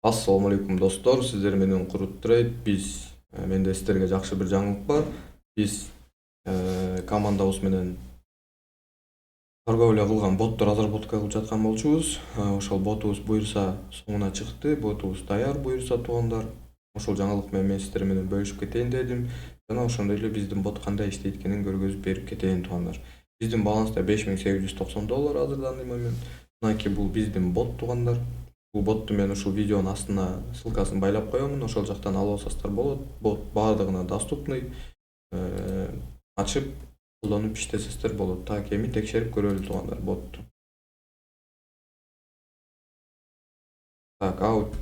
Assalamu алейкум достор, сиздер менен Курут Трейд. Менде сиздерге жакшы бир жаңылык бар. Биз командабыз менен торговля кылган ботту разработка кылып жаткан болчубуз. Ошол ботубуз буюрса соңуна чыкты. Ботубуз даяр буюрса туугандар. Ошол жаңылык менен мен сиздер менен бөлүшүп кетейин дедим. Жана ошондой эле биздин бот кандай иштейт экенин көргөзүп берип кетейин туугандар. Биздин баланста $5890 азыр данный момент. Мынакей бул биздин бот туугандар. Бул ботту мен ушул видеонун астына ссылкасын байлап коёмун. Ошол жактан алып алсаңыздар болот. Бот баардыгына доступный. Ачып колдонуп иштесеңиздер болот. Так, эми текшерип көрөлү туугандар ботту. Так, out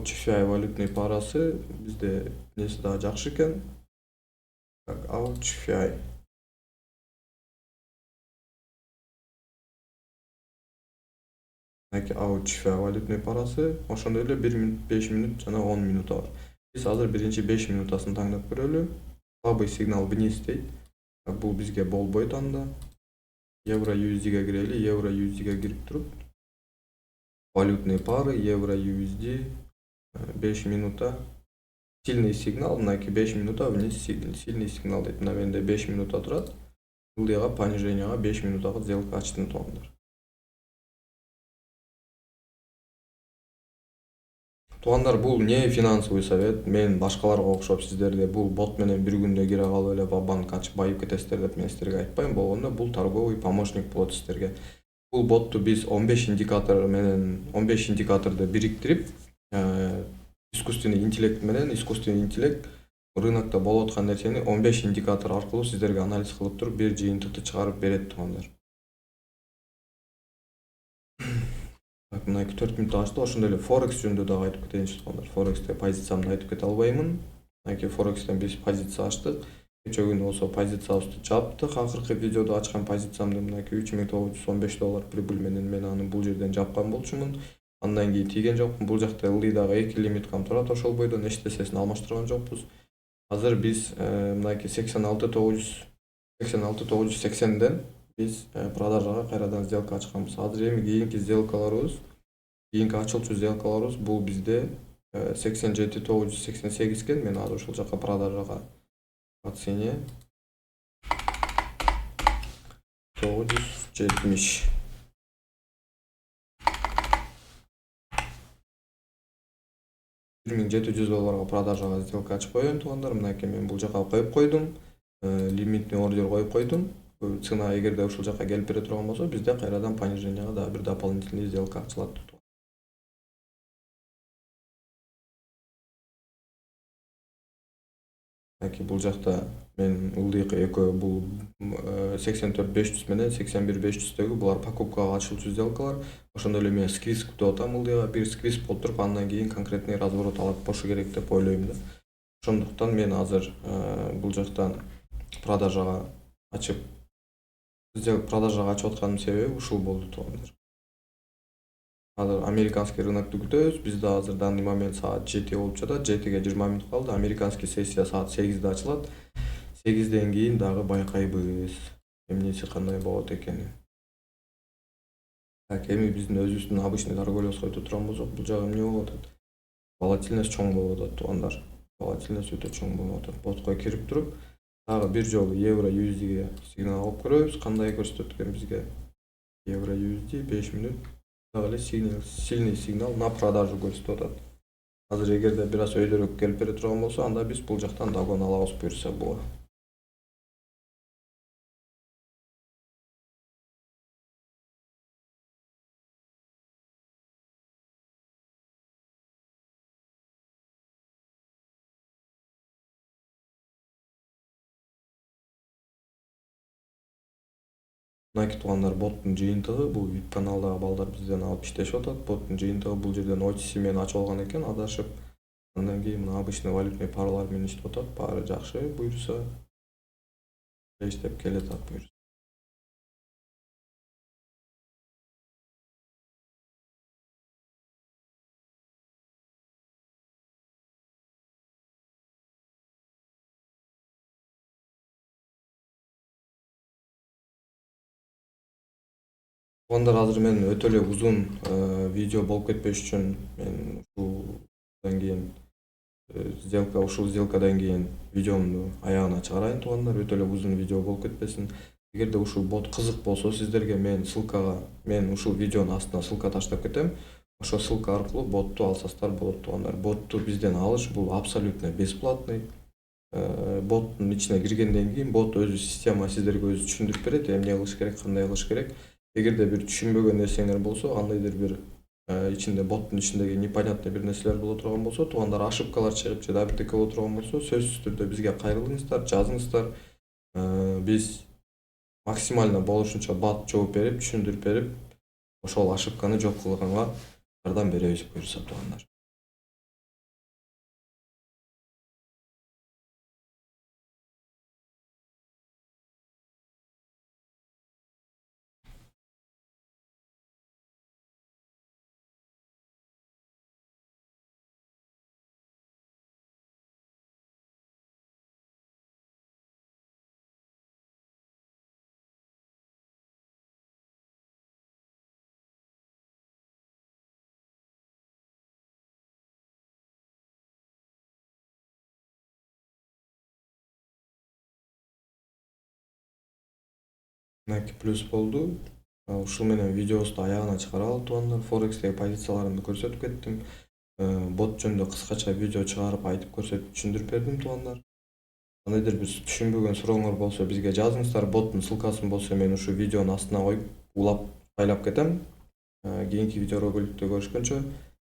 GFI валютный парасы бизде неси дагы жакшы экен. Так, out GFI. Out GFI валютный парасы ошондой эле 1 минут, 5 минут жана 10 минута бар. Биз азыр биринчи 5 минутасын таңдап көрөлү. Слабый сигнал вниз дейт. Бул бизге болбойт анда. Евро USD кирели, евро USD кирип туруп. Валютные пары, евро USD 5 минута. Сильный сигнал, мынакей 5 минута вниз сильный сигнал дейт. Мына менде 5 минута турат. Ылдыйга пониженияга 5 минутага сделка ачтым туугандар. Туугандар, бул не финансовый совет. Мен башкаларга окшоп сиздерде бул бот менен бир күндө кире калып эле банк ачып байып кетесиздер деп мен сиздерге айтпайм. Болгондо бул торговый помощник болот сиздерге. Бул ботту биз 15 индикатор менен 15 индикаторду бириктирип, искусственный интеллект рынокто болуп аткан нерсени 15 индикатор аркылуу сиздерге анализ кылып туруп бир жыйынтыкты чыгарып берет туугандар. Мына 4 минут ачты. Ошондой эле Forex жөнүндө дагы айтып кетейинчи туугандар. Forex'те позициямды айтып кете албаймын. Мынакей Forex'тен биз позиция ачтык. Кечээ күнү болсо позициябызды жаптык. Акыркы видеодо ачкан позициямды мынакей $3915 прибыль менен мен аны бул жерден жапкан болчумун. Андан кийин тийген жокмун. Бул жакта ылдыйдагы 2 лимиткам турат, ошол бойдон эчтесесин алмаштырган жокпуз. Азыр биз мынакей 86980ден биз продажага кайрадан сделка ачканбыз. Азыр эми кийинки ачылчу сделкаларыбыз бул бизде 87988 экен. Мен азыр ушул жака продажага по цене 970. $1700 продажага сделка ачып коеюн туугандар. Мынакей мен бул жака коюп койдум. Лимитный ордер коюп койдум. Цена эгерде ушул жака келип бере турган болсо, бизде кайрадан пониженияга дагы бир дополнительный сделка ачылат. Бул жакта мен ылдыйкы экөө бул 84500 менен 81500дөгү булар покупкага ачылчу сделкалар. Ошондой эле мен сквиз күтүп атам, ылдыйга бир сквиз болуп туруп, андан кийин конкретный разворот алып бошу керек деп ойлойм да. Ошондуктан мен азыр бул жактан продажага ачып атканымдын себеби ушул болду туугандар. Азыр американский рынокду күтөбүз. Бизде азыр данный момент саат 7 болуп жатат. 7ге 20 минут калды. Американский сессия саат 8де ачылат. 8ден кийин дагы байкайбыз эмнеси кандай болот экенин. Так, эми биздин өзүбүздүн обычный торговлябызга өтө турган болсок, бул жагы эмне болуп атат? Волатильность чоң болуп атат туугандар. Волатильность өтө чоң болуп атат. Ботко кирип туруп, дагы бир жолу евро USDге сигнал алып көрөбүз. Кандай көрсөтөт экен бизге? Евро USD 5 минут дагы эле сильный сигнал на продажу көрсөтүп атат. Азыр эгерде бир аз өйдөрөөк келип бере турган болсо, анда биз бул жактан дагон алабыз буюрса буга. Мынакей туугандар, боттун жыйынтыгы бул VIP каналдагы балдар бизден алып иштешип атат. Боттун жыйынтыгы бул жерден OTC менен ачып алган экен, адашып. Андан кийин мына обычный валютный паралар менен иштеп атат. Баары жакшы буюрса. Иштеп келатат буюрса. Туугандар, азыр мен өтө эле узун видео болуп кетпеш үчүн мен ушул андан кийин ушул сделкадан кийин видеомду аягына чыгарайын туугандар, өтө эле узун видео болуп кетпесин. Эгерде ушул бот кызык болсо сиздерге, мен ушул видеонун астына ссылка таштап кетем. Ошол ссылка аркылуу ботту алсаңыздар болот туугандар. Ботту бизден алыш бул абсолютно бесплатный. Боттун ичине киргенден кийин бот өзү система сиздерге өзү түшүндүрүп берет, эмне кылыш керек, кандай кылыш керек. Эгерде бир түшүнбөгөн нерсеңер болсо, кандайдыр бир ичинде боттун ичиндеги непонятный бир нерселер боло турган болсо, туугандар ошибкалар чыгып же да бирдеке боло турган болсо, сөзсүз түрдө бизге кайрылыңыздар, жазыңыздар. Биз максимально болушунча бат жооп берип, түшүндүрүп берип, ошол ошибканы жок кылганга жардам беребиз буюрса туугандар. Мынакей плюс болду. Ушул менен видеобузду аягына чыгаралы туугандар. Форекстеги позицияларымды көрсөтүп кеттим. Бот жөнүндө кыскача видео чыгарып айтып көрсөтүп түшүндүрүп бердим туугандар. Кандайдыр бир түшүнбөгөн сурооңор болсо бизге жазыңыздар. Боттун ссылкасын болсо мен ушу видеонун астына коюп улап байлап кетем. Кийинки видеороликтте көрүшкөнчө